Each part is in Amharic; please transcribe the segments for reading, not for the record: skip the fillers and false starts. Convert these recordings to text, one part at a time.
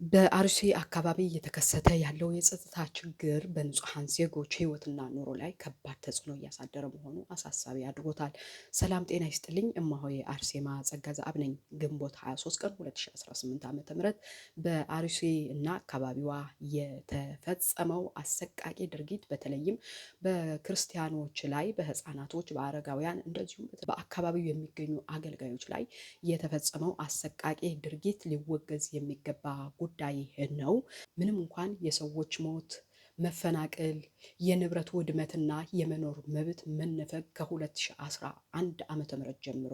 በአርሲ አካባቢ እየተከሰተ ያለው የጸጥታ ችግር በንጹሐን ዜጎች ሕይወትና ኑሮ ላይ ከባድ ተጽዕኖ እያሳደረ መሆኑ አሳሳቢ አድርጎታል። ሰላም ጤና ይስጥልኝ። እማሆይ አርሴማ ጸጋ ዘአብ ነኝ። ግንቦት 23 ቀን 2018 ዓ.ም በአርሲ እና አካባቢዋ የተፈጸመው አሰቃቂ ድርጊት በተለይም በክርስቲያኖች ላይ፣ በህፃናቶች፣ በአረጋውያን እንደዚሁም በአካባቢው የሚገኙ አገልጋዮች ላይ የተፈጸመው አሰቃቂ ድርጊት ሊወገዝ የሚገባ ጉዳይ ነው። ምንም እንኳን የሰዎች ሞት፣ መፈናቀል፣ የንብረት ውድመትና የመኖር መብት መነፈግ ከ2011 ዓ.ም ጀምሮ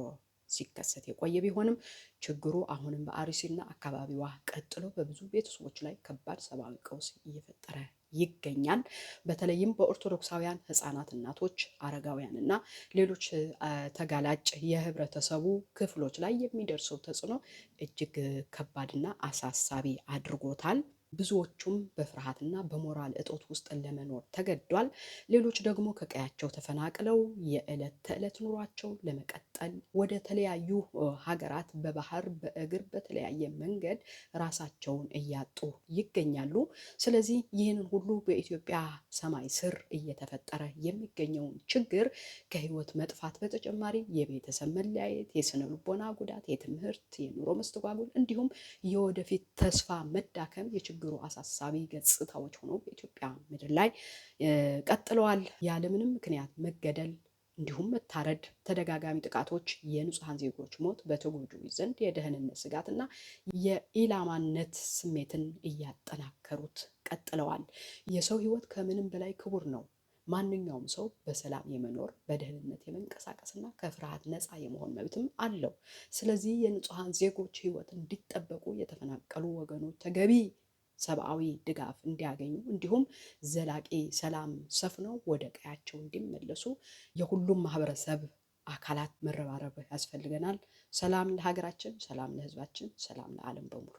ሲከሰት የቆየ ቢሆንም ችግሩ አሁንም በአርሲና አካባቢዋ ቀጥሎ በብዙ ቤተሰቦች ላይ ከባድ ሰብአዊ ቀውስ እየፈጠረ ይገኛል። በተለይም በኦርቶዶክሳውያን ህፃናት፣ እናቶች፣ አረጋውያን እና ሌሎች ተጋላጭ የህብረተሰቡ ክፍሎች ላይ የሚደርሰው ተጽዕኖ እጅግ ከባድና አሳሳቢ አድርጎታል። ብዙዎቹም በፍርሃትና በሞራል እጦት ውስጥ ለመኖር ተገዷል። ሌሎች ደግሞ ከቀያቸው ተፈናቅለው የዕለት ተዕለት ኑሯቸው ለመቀጠል ወደ ተለያዩ ሀገራት በባህር በእግር በተለያየ መንገድ ራሳቸውን እያጡ ይገኛሉ። ስለዚህ ይህንን ሁሉ በኢትዮጵያ ሰማይ ስር እየተፈጠረ የሚገኘውን ችግር ከህይወት መጥፋት በተጨማሪ የቤተሰብ መለያየት፣ የስነ ልቦና ጉዳት፣ የትምህርት፣ የኑሮ መስተጓጎል እንዲሁም የወደፊት ተስፋ መዳከም የችግሩ አሳሳቢ ገጽታዎች ሆነው በኢትዮጵያ ምድር ላይ ቀጥለዋል። ያለምንም ምክንያት መገደል እንዲሁም መታረድ፣ ተደጋጋሚ ጥቃቶች፣ የንጹሐን ዜጎች ሞት በተጎጂዎች ዘንድ የደህንነት ስጋትና የኢላማነት ስሜትን እያጠናከሩት ቀጥለዋል። የሰው ህይወት ከምንም በላይ ክቡር ነው። ማንኛውም ሰው በሰላም የመኖር በደህንነት የመንቀሳቀስና ከፍርሃት ነፃ የመሆን መብትም አለው። ስለዚህ የንጹሐን ዜጎች ህይወት እንዲጠበቁ የተፈናቀሉ ወገኖች ተገቢ ሰብአዊ ድጋፍ እንዲያገኙ እንዲሁም ዘላቂ ሰላም ሰፍነው ወደ ቀያቸው እንዲመለሱ የሁሉም ማህበረሰብ አካላት መረባረብ ያስፈልገናል። ሰላም ለሀገራችን፣ ሰላም ለህዝባችን፣ ሰላም ለዓለም በሙሉ።